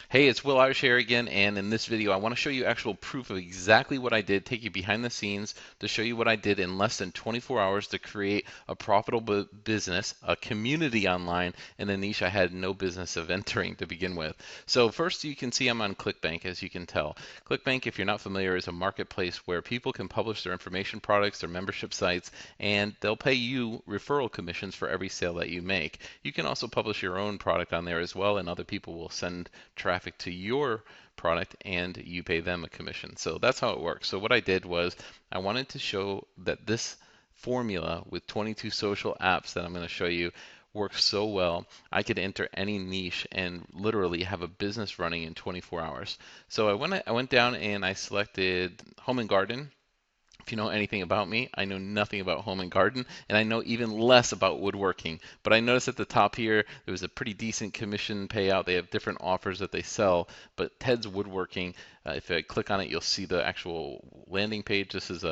Hey, it's Will Irish here again, and in this video I want to show you actual proof of exactly what I did, take you behind the scenes to show you what I did in less than 24 hours to create a profitable business, a community online, in a niche I had no business of entering to begin with. So first you can see I'm on ClickBank, as you can tell. ClickBank, if you're not familiar, is a marketplace where people can publish their information products, their membership sites, and they'll pay you referral commissions for every sale that you make. You can also publish your own product on there as well, and other people will send traffic to your product and you pay them a commission. So that's how it works. So what I did was I wanted to show that this formula with 22 social apps that I'm going to show you works so well. I could enter any niche and literally have a business running in 24 hours. So I went down and I selected home and garden. If you know anything about me, I know nothing about home and garden, and I know even less about woodworking. But I noticed at the top here, there was a pretty decent commission payout. They have different offers that they sell, but Ted's Woodworking, if I click on it, you'll see the actual landing page. This is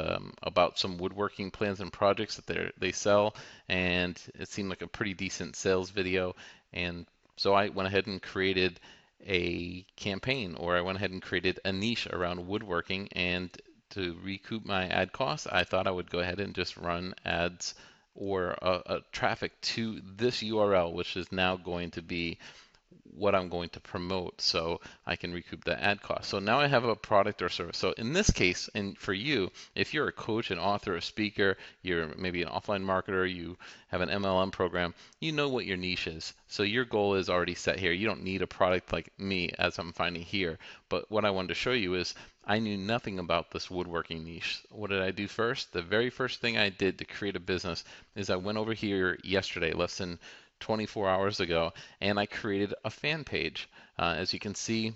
about some woodworking plans and projects that they sell, and it seemed like a pretty decent sales video. And so I went ahead and created a campaign, or I went ahead and created a niche around woodworking, and to recoup my ad costs, I thought I would go ahead and just run ads or traffic to this URL, which is now going to be what I'm going to promote so I can recoup the ad cost. So now I have a product or service. So in this case, and for you, if you're a coach, an author, a speaker, you're maybe an offline marketer, you have an MLM program, you know what your niche is. So your goal is already set here. You don't need a product like me as I'm finding here. But what I wanted to show you is I knew nothing about this woodworking niche. What did I do first? The very first thing I did to create a business is I went over here yesterday, less than 24 hours ago, and I created a fan page. As you can see,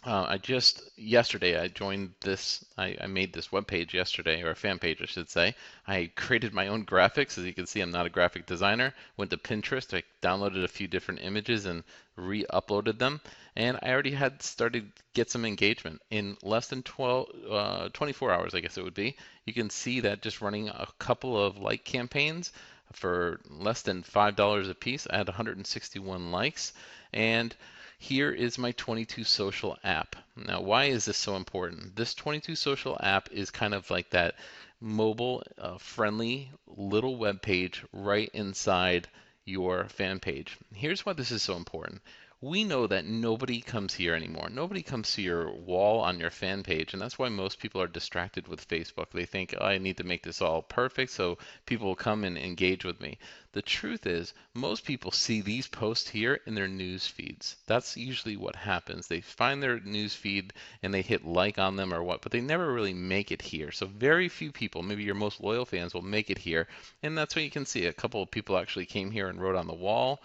I just yesterday I joined this. I made this web page yesterday, or a fan page, I should say. I created my own graphics. As you can see, I'm not a graphic designer. Went to Pinterest. I downloaded a few different images and re-uploaded them, and I already had started to get some engagement in less than 24 hours, I guess it would be. You can see that just running a couple of like campaigns for less than $5 a piece. I had 161 likes, and here is my 22 Social app. Now, why is this so important? This 22 Social app is kind of like that mobile friendly little web page right inside your fan page. Here's why this is so important. We know that nobody comes here anymore. Nobody comes to your wall on your fan page, and that's why most people are distracted with Facebook. They think, oh, I need to make this all perfect so people will come and engage with me. The truth is, most people see these posts here in their news feeds. That's usually what happens. They find their news feed and they hit like on them or what, but they never really make it here. So very few people, maybe your most loyal fans, will make it here. And that's what you can see. A couple of people actually came here and wrote on the wall.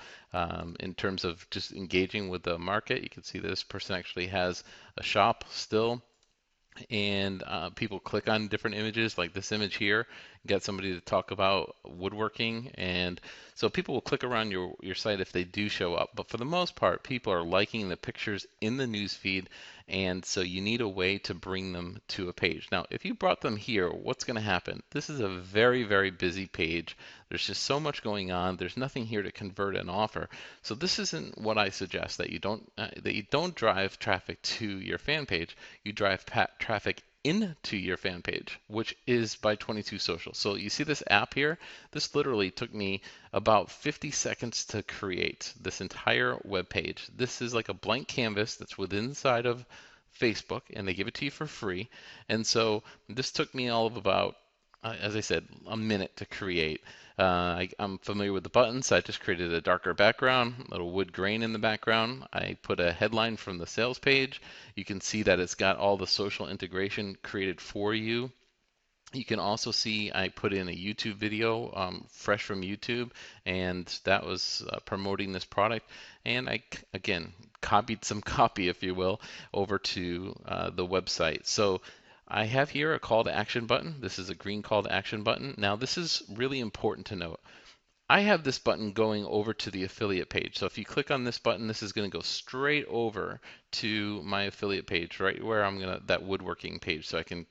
In terms of just engaging with the market, you can see this person actually has a shop still, and people click on different images like this image here, get somebody to talk about woodworking, and so people will click around your site if they do show up. But for the most part, people are liking the pictures in the news feed, and so you need a way to bring them to a page. Now, if you brought them here, what's going to happen? This is a very, very busy page. There's just so much going on. There's nothing here to convert an offer. So this isn't what I suggest, that you don't drive traffic to your fan page. You drive traffic into your fan page, which is by 22 Social. So you see this app here? This literally took me about 50 seconds to create this entire web page. This is like a blank canvas that's within inside of Facebook, and they give it to you for free. And so this took me all of about, as I said, a minute to create. I'm familiar with the buttons, so I just created a darker background, a little wood grain in the background. I put a headline from the sales page. You can see that it's got all the social integration created for you. You can also see I put in a YouTube video, fresh from YouTube, and that was promoting this product. And I, again, copied some copy, if you will, over to the website. So I have here a call to action button. This is a green call to action button. Now, this is really important to note. I have this button going over to the affiliate page. So if you click on this button, this is going to go straight over to my affiliate page, right where I'm gonna, that woodworking page, so I can,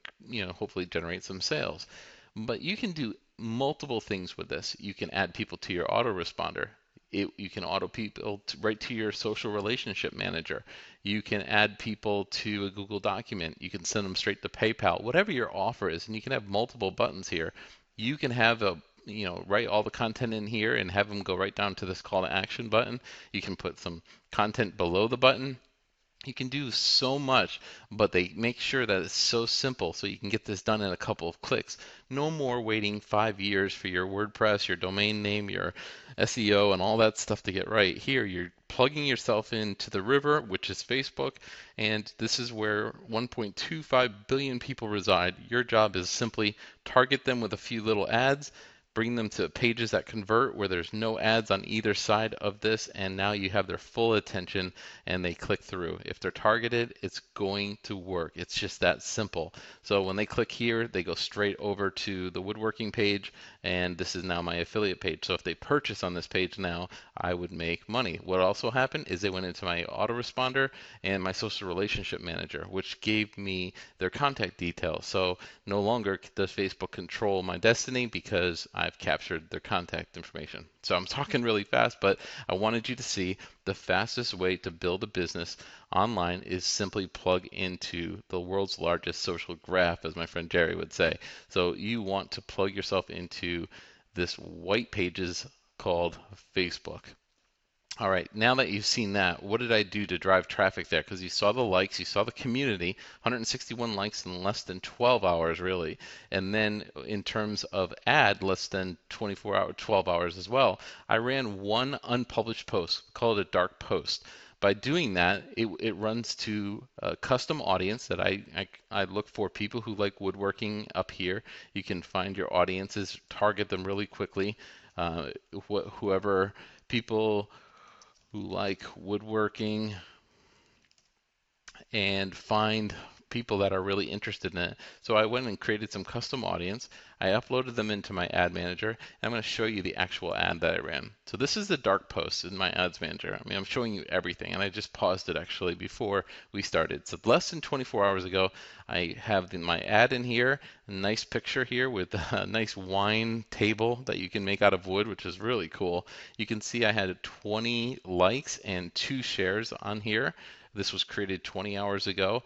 hopefully generate some sales. But you can do multiple things with this. You can add people to your autoresponder. You can auto people right to your social relationship manager. You can add people to a Google document. You can send them straight to PayPal. Whatever your offer is, and you can have multiple buttons here. You can have write all the content in here and have them go right down to this call to action button. You can put some content below the button. You can do so much, but they make sure that it's so simple so you can get this done in a couple of clicks. No more waiting 5 years for your WordPress, your domain name, your SEO, and all that stuff to get right. Here, you're plugging yourself into the river, which is Facebook, and this is where 1.25 billion people reside. Your job is simply target them with a few little ads, bring them to pages that convert where there's no ads on either side of this, and now you have their full attention and they click through. If they're targeted, it's going to work. It's just that simple. So when they click here, they go straight over to the woodworking page, and this is now my affiliate page. So if they purchase on this page now, I would make money. What also happened is they went into my autoresponder and my social relationship manager, which gave me their contact details. So no longer does Facebook control my destiny because I've captured their contact information. So I'm talking really fast, but I wanted you to see the fastest way to build a business online is simply plug into the world's largest social graph, as my friend Jerry would say. So you want to plug yourself into this white pages called Facebook. All right, now that you've seen that, what did I do to drive traffic there? Because you saw the likes, you saw the community, 161 likes in less than 12 hours, really. And then in terms of ad, less than 24 hours, 12 hours as well. I ran one unpublished post, call it a dark post. By doing that, it runs to a custom audience that I look for people who like woodworking up here. You can find your audiences, target them really quickly. Whoever people who like woodworking and find people that are really interested in it. So I went and created some custom audience. I uploaded them into my ad manager, and I'm going to show you the actual ad that I ran. So this is the dark post in my ads manager. I mean, I'm showing you everything, and I just paused it actually before we started. So less than 24 hours ago, I have my ad in here, a nice picture here with a nice wine table that you can make out of wood, which is really cool. You can see I had 20 likes and 2 shares on here. This was created 20 hours ago,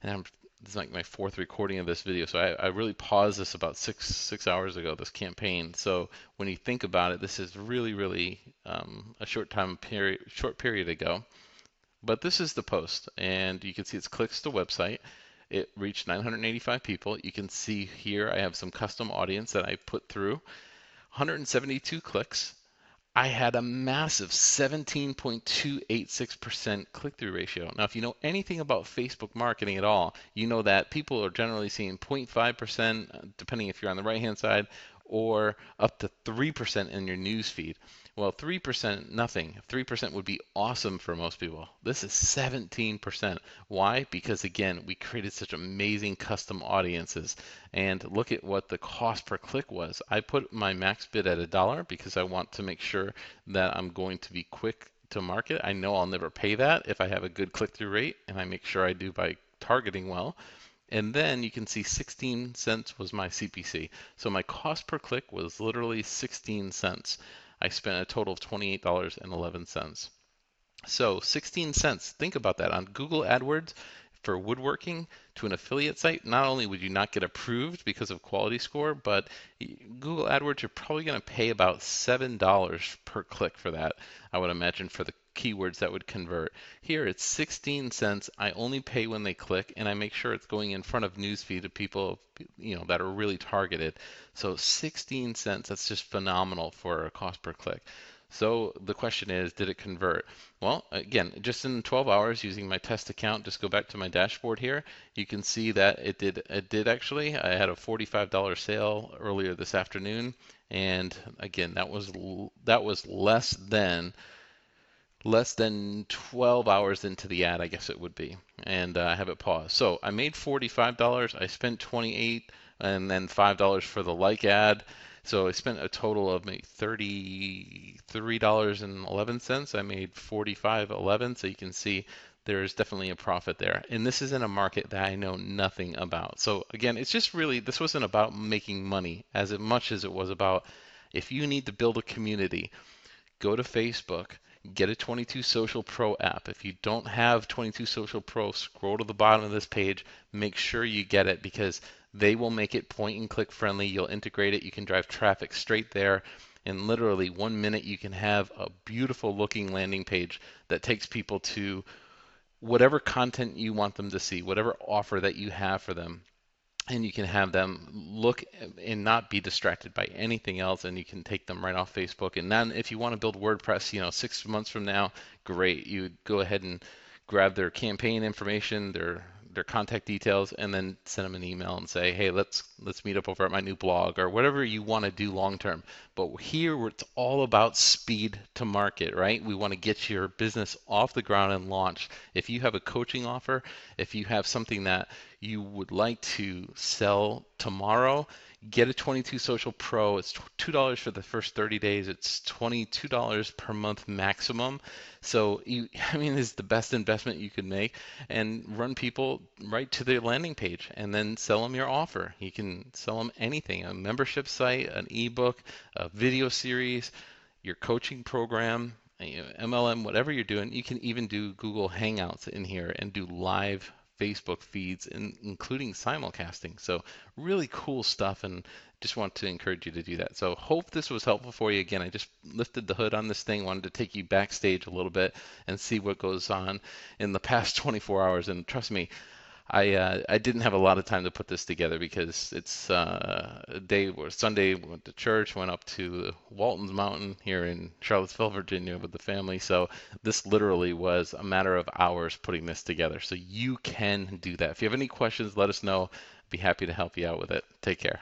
and this is like my 4th recording of this video. So I really paused this about six hours ago, this campaign. So when you think about it, this is really a short period ago. But this is the post, and you can see it's clicks to website. It reached 985 people. You can see here I have some custom audience that I put through. 172 clicks. I had a massive 17.286% click-through ratio. Now, if you know anything about Facebook marketing at all, you know that people are generally seeing 0.5%, depending if you're on the right-hand side, or up to 3% in your news feed. Well, 3%, nothing. 3% would be awesome for most people. This is 17%. Why? Because again, we created such amazing custom audiences. And look at what the cost per click was. I put my max bid at $1 because I want to make sure that I'm going to be quick to market. I know I'll never pay that if I have a good click-through rate, and I make sure I do by targeting well. And then you can see 16 cents was my CPC. So my cost per click was literally 16 cents. I spent a total of $28.11. So 16 cents, think about that. On Google AdWords for woodworking to an affiliate site, not only would you not get approved because of quality score, but Google AdWords, you're probably going to pay about $7 per click for that, I would imagine, for the keywords that would convert. Here it's 16 cents. I only pay when they click, and I make sure it's going in front of newsfeed of people that are really targeted. So 16 cents, that's just phenomenal for a cost per click. So the question is, did it convert? Well, again, just in 12 hours using my test account, just go back to my dashboard here. You can see that it did actually. I had a $45 sale earlier this afternoon, and again, that was less than 12 hours into the ad, I guess it would be, and I have it paused. So I made $45. I spent $28, and then $5 for the like ad. So I spent a total of maybe $33.11. I made $45.11. So you can see there's definitely a profit there. And this is in a market that I know nothing about. So again, it's just really, this wasn't about making money as much as it was about if you need to build a community. go to Facebook, get a 22 Social Pro app. If you don't have 22 Social Pro, scroll to the bottom of this page, make sure you get it because they will make it point and click friendly. You'll integrate it, you can drive traffic straight there. In literally 1 minute, you can have a beautiful looking landing page that takes people to whatever content you want them to see, whatever offer that you have for them, and you can have them look and not be distracted by anything else, and you can take them right off Facebook. And then if you want to build WordPress, 6 months from now, great. You go ahead and grab their campaign information, their contact details, and then send them an email and say, hey, let's meet up over at my new blog or whatever you want to do long term. But here it's all about speed to market, right? We want to get your business off the ground and launched. If you have a coaching offer, if you have something that you would like to sell tomorrow, get a 22 Social Pro. It's $2 for the first 30 days. It's $22 per month maximum. So it's the best investment you could make, and run people right to their landing page and then sell them your offer. You can sell them anything, a membership site, an ebook, a video series, your coaching program, MLM, whatever you're doing. You can even do Google Hangouts in here and do live Facebook feeds, including simulcasting. So really cool stuff, and just want to encourage you to do that. So hope this was helpful for you. Again, I just lifted the hood on this thing, wanted to take you backstage a little bit and see what goes on in the past 24 hours. And trust me, I didn't have a lot of time to put this together because it's a day where Sunday we went to church, went up to Walton's Mountain here in Charlottesville, Virginia with the family. So this literally was a matter of hours putting this together. So you can do that. If you have any questions, let us know. I'd be happy to help you out with it. Take care.